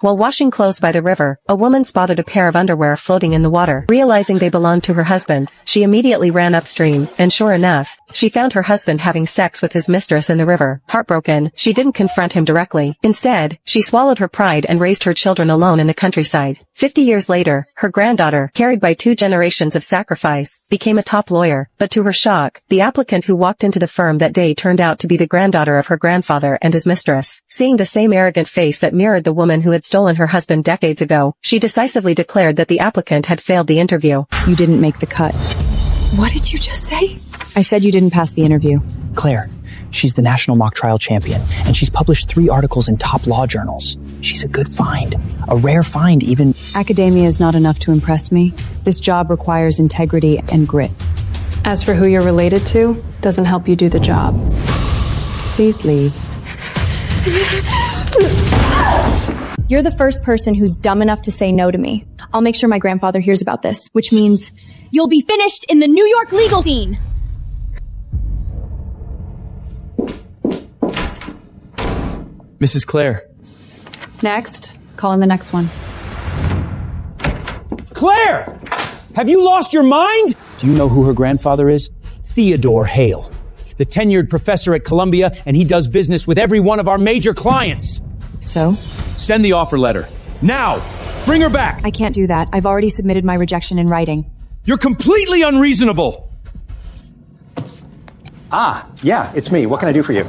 While washing clothes by the river, a woman spotted a pair of underwear floating in the water. Realizing they belonged to her husband, she immediately ran upstream, and sure enough, she found her husband having sex with his mistress in the river. Heartbroken, she didn't confront him directly. Instead, she swallowed her pride and raised her children alone in the countryside. 50 years later, her granddaughter, carried by 2 generations of sacrifice, became a top lawyer. But to her shock, the applicant who walked into the firm that day turned out to be the granddaughter of her grandfather and his mistress. Seeing the same arrogant face that mirrored the woman who had stolen her husband decades ago, she decisively declared that the applicant had failed the interview. You didn't make the cut. What did you just say? I said you didn't pass the interview. Claire, she's the national mock trial champion, and she's published 3 articles in top law journals. She's a good find. A rare find, even. Academia is not enough to impress me. This job requires integrity and grit. As for who you're related to, doesn't help you do the job. Please leave. You're the first person who's dumb enough to say no to me. I'll make sure my grandfather hears about this, which means you'll be finished in the New York legal scene. Mrs. Claire. Next. Call in the next one. Claire! Have you lost your mind? Do you know who her grandfather is? Theodore Hale, the tenured professor at Columbia, and he does business with every one of our major clients. So? Send the offer letter. Now! Bring her back! I can't do that. I've already submitted my rejection in writing. You're completely unreasonable! Yeah, it's me. What can I do for you?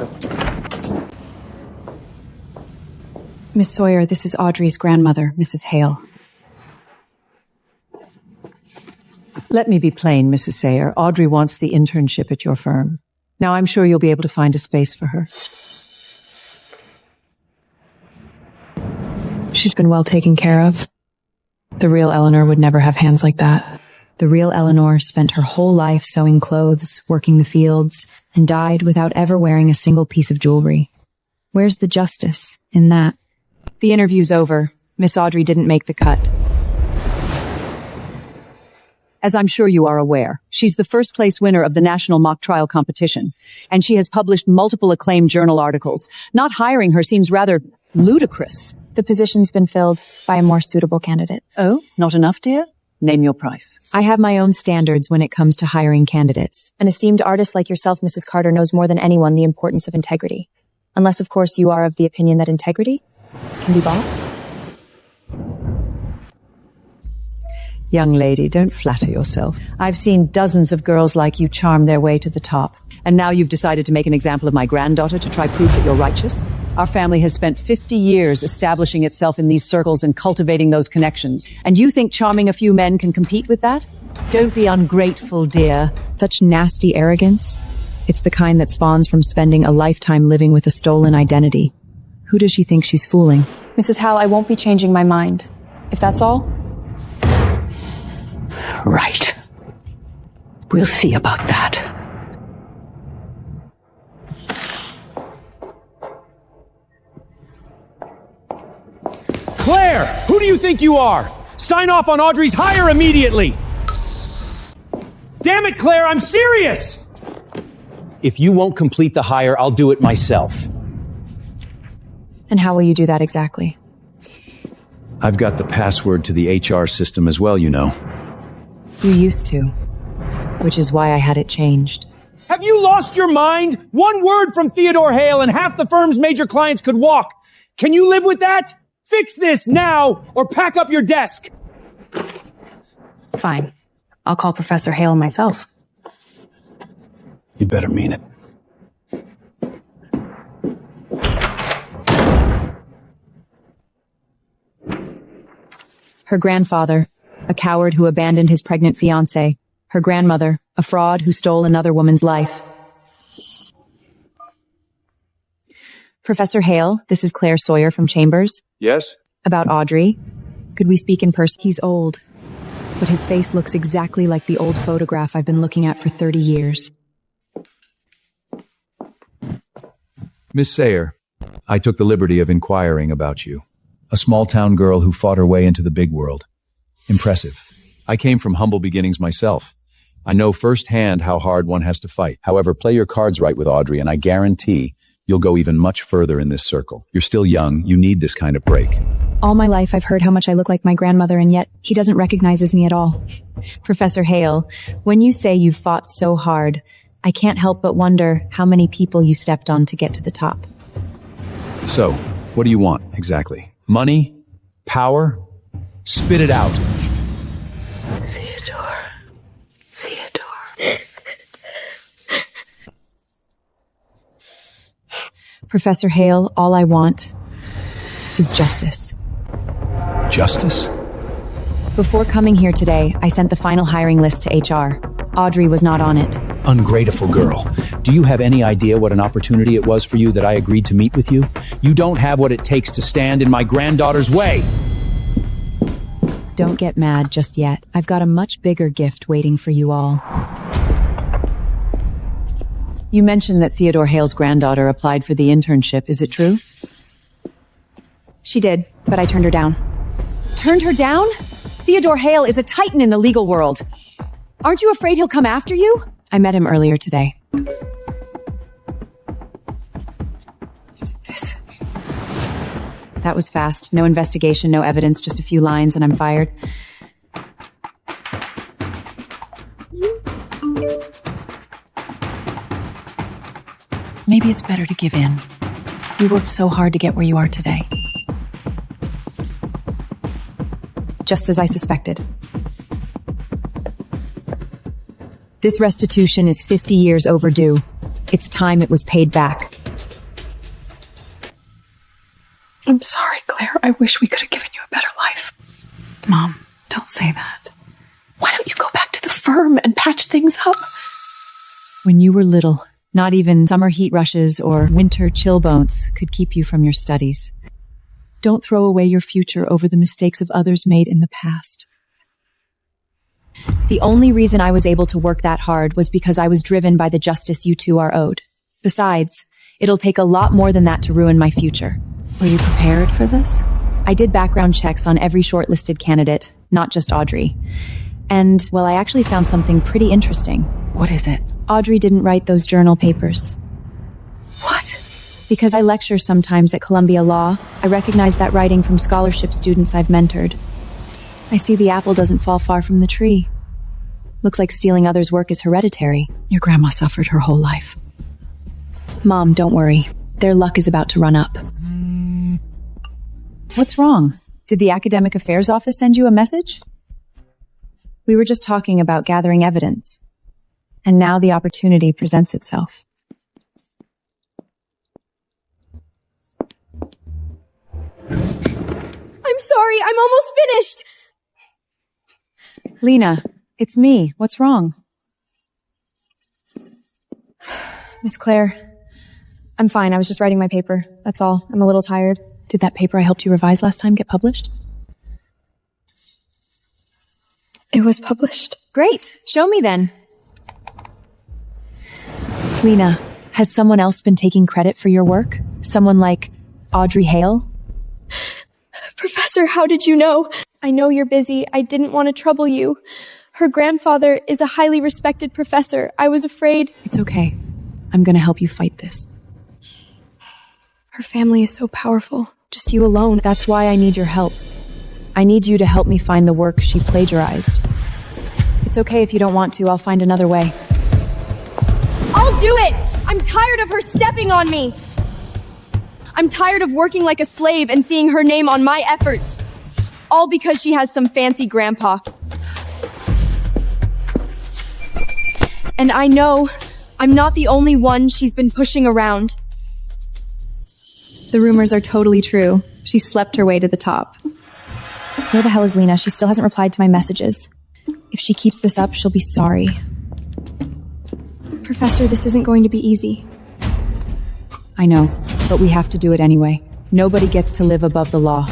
Miss Sawyer, this is Audrey's grandmother, Mrs. Hale. Let me be plain, Mrs. Sayer. Audrey wants the internship at your firm. Now, I'm sure you'll be able to find a space for her. She's been well taken care of. The real Eleanor would never have hands like that. The real Eleanor spent her whole life sewing clothes, working the fields, and died without ever wearing a single piece of jewelry. Where's the justice in that? The interview's over. Miss Audrey didn't make the cut. As I'm sure you are aware, she's the first place winner of the National Mock Trial Competition, and she has published multiple acclaimed journal articles. Not hiring her seems rather ludicrous. The position's been filled by a more suitable candidate. Oh, not enough, dear? Name your price. I have my own standards when it comes to hiring candidates. An esteemed artist like yourself, Mrs. Carter, knows more than anyone the importance of integrity. Unless, of course, you are of the opinion that integrity can be bought. Young lady, don't flatter yourself. I've seen dozens of girls like you charm their way to the top. And now you've decided to make an example of my granddaughter to try prove that you're righteous? Our family has spent 50 years establishing itself in these circles and cultivating those connections. And you think charming a few men can compete with that? Don't be ungrateful, dear. Such nasty arrogance. It's the kind that spawns from spending a lifetime living with a stolen identity. Who does she think she's fooling? Mrs. Howell, I won't be changing my mind. If that's all. Right. We'll see about that. Claire! Who do you think you are? Sign off on Audrey's hire immediately! Damn it, Claire, I'm serious! If you won't complete the hire, I'll do it myself. And how will you do that exactly? I've got the password to the HR system as well, you know. You used to. Which is why I had it changed. Have you lost your mind? One word from Theodore Hale and half the firm's major clients could walk. Can you live with that? Fix this now, or pack up your desk. Fine. I'll call Professor Hale myself. You better mean it. Her grandfather, a coward who abandoned his pregnant fiancée. Her grandmother, a fraud who stole another woman's life. Professor Hale, this is Claire Sawyer from Chambers. Yes? About Audrey. Could we speak in person? He's old, but his face looks exactly like the old photograph I've been looking at for 30 years. Miss Sayer, I took the liberty of inquiring about you. A small-town girl who fought her way into the big world. Impressive. I came from humble beginnings myself. I know firsthand how hard one has to fight. However, play your cards right with Audrey, and I guarantee you'll go even much further in this circle. You're still young, you need this kind of break. All my life I've heard how much I look like my grandmother, and yet he doesn't recognize me at all. Professor Hale, when you say you fought so hard, I can't help but wonder how many people you stepped on to get to the top. So, what do you want, exactly? Money? Power? Spit it out. Theodore. Professor Hale, all I want is justice. Justice? Before coming here today, I sent the final hiring list to HR. Audrey was not on it. Ungrateful girl. Do you have any idea what an opportunity it was for you that I agreed to meet with you? You don't have what it takes to stand in my granddaughter's way. Don't get mad just yet. I've got a much bigger gift waiting for you all. You mentioned that Theodore Hale's granddaughter applied for the internship. Is it true? She did, but I turned her down. Turned her down? Theodore Hale is a titan in the legal world. Aren't you afraid he'll come after you? I met him earlier today. That was fast. No investigation, no evidence, just a few lines and I'm fired. Maybe it's better to give in. You worked so hard to get where you are today. Just as I suspected. This restitution is 50 years overdue. It's time it was paid back. I'm sorry, Claire. I wish we could have given you a better life. Mom, don't say that. Why don't you go back to the firm and patch things up? When you were little, not even summer heat rushes or winter chill bones could keep you from your studies. Don't throw away your future over the mistakes of others made in the past. The only reason I was able to work that hard was because I was driven by the justice you two are owed. Besides, it'll take a lot more than that to ruin my future. Were you prepared for this? I did background checks on every shortlisted candidate, not just Audrey. And, well, I actually found something pretty interesting. What is it? Audrey didn't write those journal papers. What? Because I lecture sometimes at Columbia Law, I recognize that writing from scholarship students I've mentored. I see the apple doesn't fall far from the tree. Looks like stealing others' work is hereditary. Your grandma suffered her whole life. Mom, don't worry. Their luck is about to run up. What's wrong? Did the Academic Affairs Office send you a message? We were just talking about gathering evidence. And now the opportunity presents itself. I'm sorry, I'm almost finished! Lena, it's me. What's wrong? Miss Claire, I'm fine. I was just writing my paper. That's all. I'm a little tired. Did that paper I helped you revise last time get published? It was published. Great. Show me then. Lena, has someone else been taking credit for your work? Someone like Audrey Hale? Professor, how did you know? I know you're busy. I didn't want to trouble you. Her grandfather is a highly respected professor. I was afraid. It's okay. I'm going to help you fight this. Her family is so powerful. Just you alone. That's why I need your help. I need you to help me find the work she plagiarized. It's okay if you don't want to. I'll find another way. I'll do it! I'm tired of her stepping on me! I'm tired of working like a slave and seeing her name on my efforts. All because she has some fancy grandpa. And I know I'm not the only one she's been pushing around. The rumors are totally true. She slept her way to the top. Where the hell is Lena? She still hasn't replied to my messages. If she keeps this up, she'll be sorry. Professor, this isn't going to be easy. I know, but we have to do it anyway. Nobody gets to live above the law.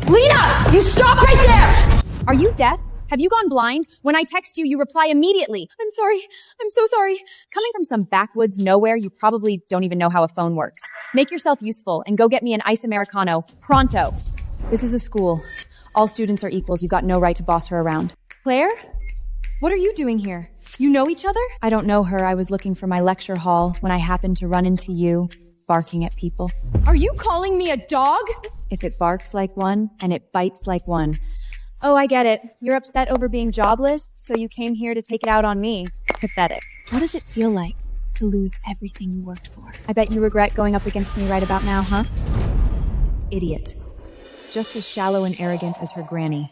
Lena! You stop right there! Are you deaf? Have you gone blind? When I text you, you reply immediately. I'm sorry. I'm so sorry. Coming from some backwoods nowhere, you probably don't even know how a phone works. Make yourself useful and go get me an ice Americano. Pronto. This is a school. All students are equals. You've got no right to boss her around. Claire? What are you doing here? You know each other? I don't know her. I was looking for my lecture hall when I happened to run into you, barking at people. Are you calling me a dog? If it barks like one, and it bites like one. Oh, I get it. You're upset over being jobless, so you came here to take it out on me. Pathetic. What does it feel like to lose everything you worked for? I bet you regret going up against me right about now, huh? Idiot. Just as shallow and arrogant as her granny.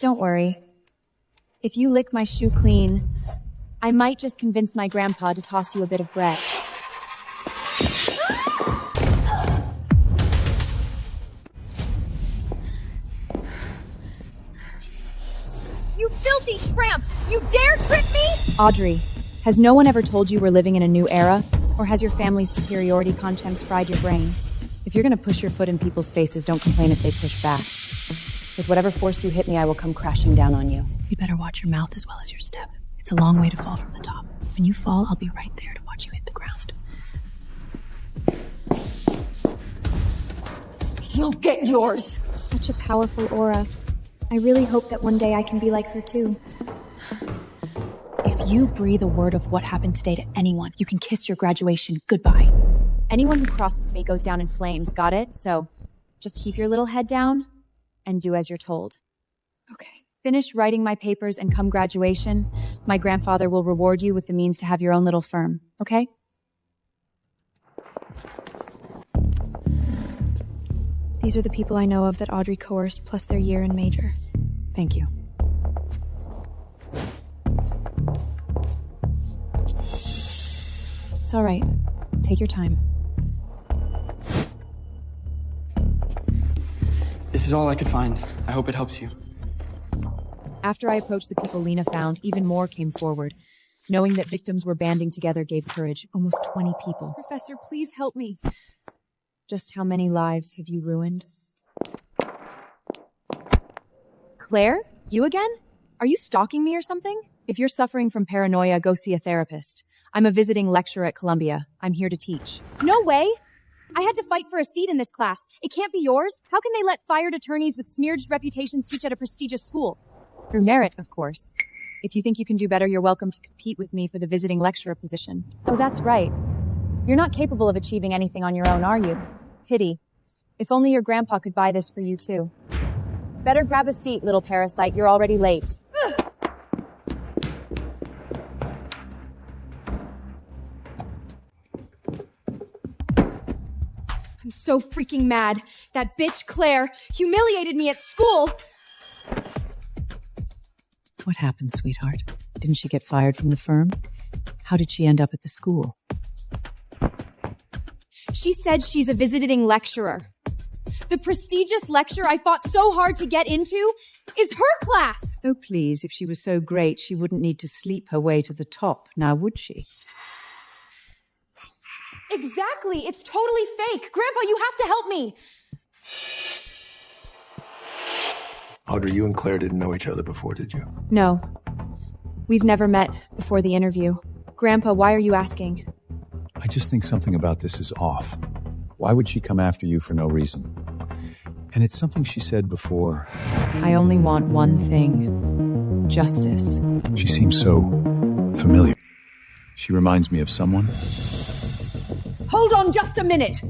Don't worry. If you lick my shoe clean, I might just convince my grandpa to toss you a bit of bread. You filthy tramp! You dare trip me?! Audrey, has no one ever told you we're living in a new era? Or has your family's superiority contempt fried your brain? If you're gonna push your foot in people's faces, don't complain if they push back. With whatever force you hit me, I will come crashing down on you. You better watch your mouth as well as your step. It's a long way to fall from the top. When you fall, I'll be right there to watch you hit the ground. You'll get yours! Such a powerful aura. I really hope that one day I can be like her too. If you breathe a word of what happened today to anyone, you can kiss your graduation goodbye. Anyone who crosses me goes down in flames, got it? So, just keep your little head down and do as you're told. Okay. Finish writing my papers and come graduation, my grandfather will reward you with the means to have your own little firm, okay? These are the people I know of that Audrey coerced, plus their year and major. Thank you. It's all right. Take your time. This is all I could find. I hope it helps you. After I approached the people Lena found, even more came forward. Knowing that victims were banding together gave courage. Almost 20 people. Professor, please help me. Just how many lives have you ruined? Claire? You again? Are you stalking me or something? If you're suffering from paranoia, go see a therapist. I'm a visiting lecturer at Columbia. I'm here to teach. No way! I had to fight for a seat in this class. It can't be yours. How can they let fired attorneys with smeared reputations teach at a prestigious school? Through merit, of course. If you think you can do better, you're welcome to compete with me for the visiting lecturer position. Oh, that's right. You're not capable of achieving anything on your own, are you? Pity. If only your grandpa could buy this for you, too. Better grab a seat, little parasite. You're already late. I'm so freaking mad. That bitch Claire humiliated me at school. What happened, sweetheart? Didn't she get fired from the firm? How did she end up at the school? She said she's a visiting lecturer. The prestigious lecture I fought so hard to get into is her class. Oh, please, if she was so great, she wouldn't need to sleep her way to the top, now would she? Exactly. It's totally fake. Grandpa, you have to help me. Audrey, you and Claire didn't know each other before, did you? No. We've never met before the interview. Grandpa, why are you asking? I just think something about this is off. Why would she come after you for no reason? And it's something she said before. I only want one thing. Justice. She seems so familiar. She reminds me of someone. Hold on just a minute!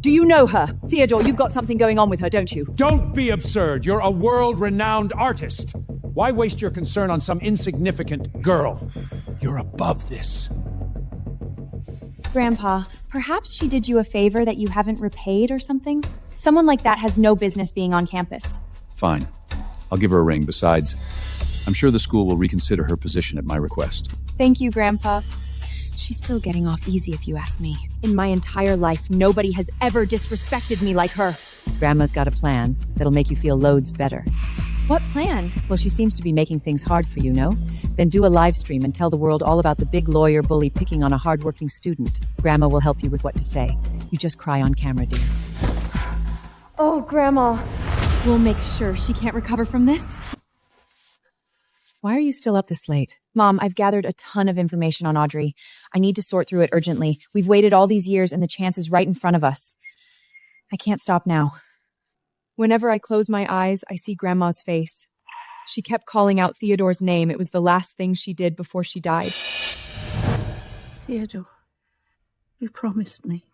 Do you know her? Theodore, you've got something going on with her, don't you? Don't be absurd. You're a world-renowned artist. Why waste your concern on some insignificant girl? You're above this. Grandpa, perhaps she did you a favor that you haven't repaid or something? Someone like that has no business being on campus. Fine. I'll give her a ring. Besides, I'm sure the school will reconsider her position at my request. Thank you, Grandpa. She's still getting off easy if you ask me. In my entire life, nobody has ever disrespected me like her. Grandma's got a plan that'll make you feel loads better. What plan? Well, she seems to be making things hard for you, no? Then do a live stream and tell the world all about the big lawyer bully picking on a hardworking student. Grandma will help you with what to say. You just cry on camera, dear. Oh, Grandma. We'll make sure she can't recover from this. Why are you still up this late? Mom, I've gathered a ton of information on Audrey. I need to sort through it urgently. We've waited all these years and the chance is right in front of us. I can't stop now. Whenever I close my eyes, I see Grandma's face. She kept calling out Theodore's name. It was the last thing she did before she died. Theodore, you promised me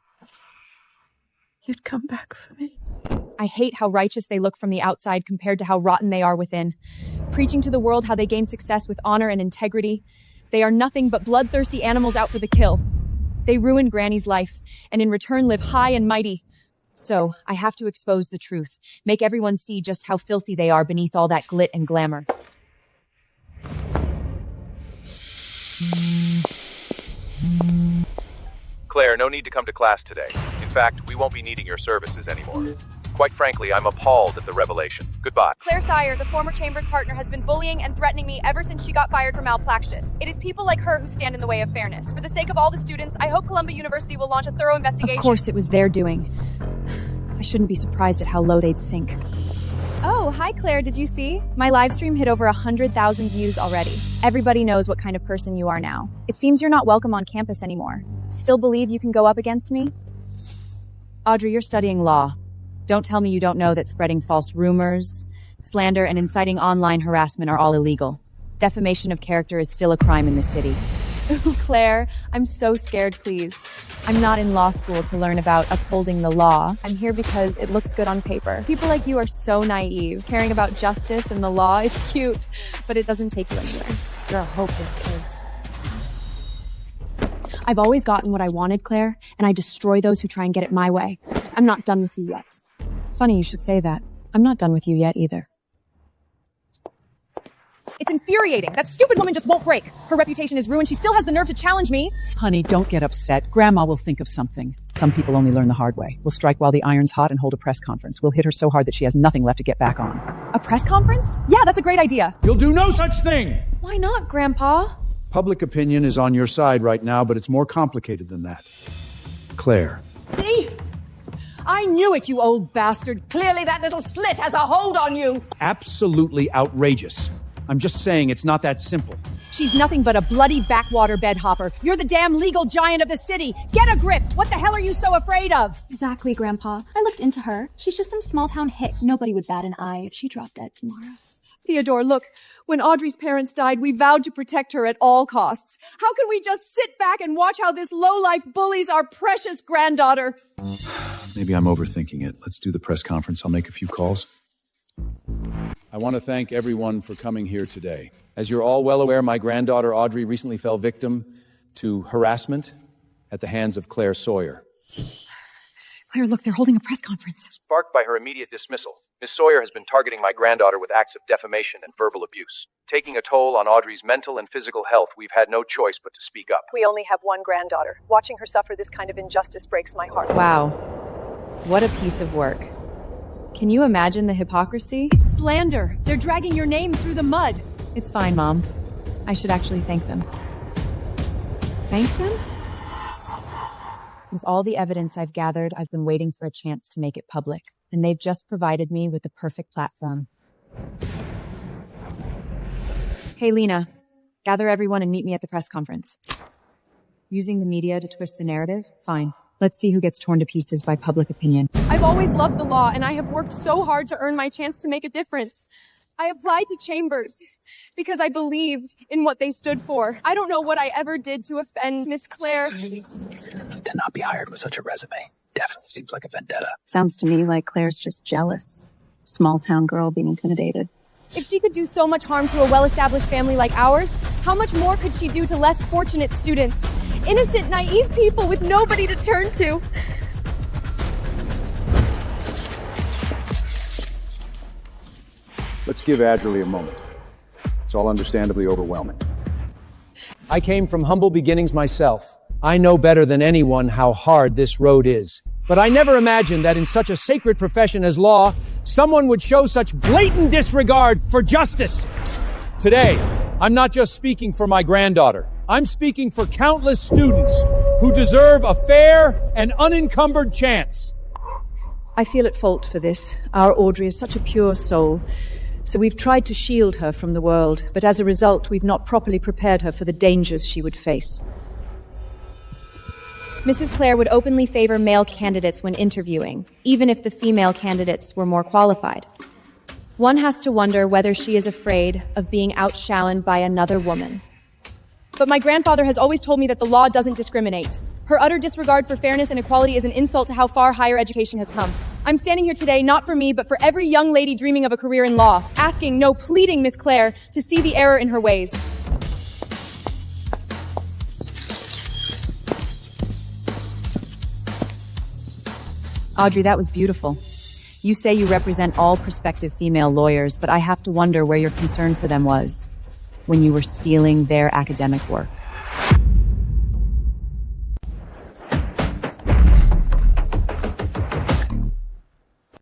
you'd come back for me. I hate how righteous they look from the outside compared to how rotten they are within. Preaching to the world how they gain success with honor and integrity. They are nothing but bloodthirsty animals out for the kill. They ruin Granny's life, and in return live high and mighty. So, I have to expose the truth, make everyone see just how filthy they are beneath all that glit and glamour. Claire, no need to come to class today. In fact, we won't be needing your services anymore. Quite frankly, I'm appalled at the revelation. Goodbye. Claire Sire, the former Chambers partner, has been bullying and threatening me ever since she got fired for malpractice. It is people like her who stand in the way of fairness. For the sake of all the students, I hope Columbia University will launch a thorough investigation. Of course it was their doing. I shouldn't be surprised at how low they'd sink. Oh, hi Claire, did you see? My live stream hit over 100,000 views already. Everybody knows what kind of person you are now. It seems you're not welcome on campus anymore. Still believe you can go up against me? Audrey, you're studying law. Don't tell me you don't know that spreading false rumors, slander, and inciting online harassment are all illegal. Defamation of character is still a crime in this city. Claire, I'm so scared, please. I'm not in law school to learn about upholding the law. I'm here because it looks good on paper. People like you are so naive. Caring about justice and the law, it's cute, but it doesn't take you anywhere. You're a hopeless case. I've always gotten what I wanted, Claire, and I destroy those who try and get it my way. I'm not done with you yet. Funny you should say that. I'm not done with you yet either. It's infuriating. That stupid woman just won't break. Her reputation is ruined. She still has the nerve to challenge me. Honey, don't get upset. Grandma will think of something. Some people only learn the hard way. We'll strike while the iron's hot and hold a press conference. We'll hit her so hard that she has nothing left to get back on. A press conference? Yeah, that's a great idea. You'll do no such thing! Why not, Grandpa? Public opinion is on your side right now, but it's more complicated than that. Claire. See? I knew it, you old bastard. Clearly that little slit has a hold on you. Absolutely outrageous. I'm just saying it's not that simple. She's nothing but a bloody backwater bedhopper. You're the damn legal giant of the city. Get a grip. What the hell are you so afraid of? Exactly, Grandpa. I looked into her. She's just some small-town hick. Nobody would bat an eye if she dropped dead tomorrow. Theodore, look. When Audrey's parents died, we vowed to protect her at all costs. How can we just sit back and watch how this lowlife bullies our precious granddaughter? Maybe I'm overthinking it. Let's do the press conference. I'll make a few calls. I want to thank everyone for coming here today. As you're all well aware, my granddaughter Audrey recently fell victim to harassment at the hands of Claire Sawyer. Claire, look, they're holding a press conference. Sparked by her immediate dismissal, Miss Sawyer has been targeting my granddaughter with acts of defamation and verbal abuse. Taking a toll on Audrey's mental and physical health, we've had no choice but to speak up. We only have one granddaughter. Watching her suffer this kind of injustice breaks my heart. Wow. What a piece of work. Can you imagine the hypocrisy? It's slander. They're dragging your name through the mud. It's fine, Mom. I should actually thank them. Thank them? With all the evidence I've gathered, I've been waiting for a chance to make it public, and they've just provided me with the perfect platform. Hey, Lena, gather everyone and meet me at the press conference. Using the media to twist the narrative? Fine. Let's see who gets torn to pieces by public opinion. I've always loved the law, and I have worked so hard to earn my chance to make a difference. I applied to Chambers because I believed in what they stood for. I don't know what I ever did to offend Miss Claire. To not be hired with such a resume definitely seems like a vendetta. Sounds to me like Claire's just jealous. Small town girl being intimidated. If she could do so much harm to a well-established family like ours, how much more could she do to less fortunate students? Innocent, naive people with nobody to turn to. Let's give Adderley a moment. It's all understandably overwhelming. I came from humble beginnings myself. I know better than anyone how hard this road is. But I never imagined that in such a sacred profession as law, someone would show such blatant disregard for justice. Today, I'm not just speaking for my granddaughter. I'm speaking for countless students who deserve a fair and unencumbered chance. I feel at fault for this. Our Audrey is such a pure soul. So we've tried to shield her from the world, but as a result, we've not properly prepared her for the dangers she would face. Mrs. Claire would openly favor male candidates when interviewing, even if the female candidates were more qualified. One has to wonder whether she is afraid of being outshone by another woman. But my grandfather has always told me that the law doesn't discriminate. Her utter disregard for fairness and equality is an insult to how far higher education has come. I'm standing here today not for me, but for every young lady dreaming of a career in law, asking, no, pleading Miss Claire to see the error in her ways. Audrey, that was beautiful. You say you represent all prospective female lawyers, but I have to wonder where your concern for them was when you were stealing their academic work.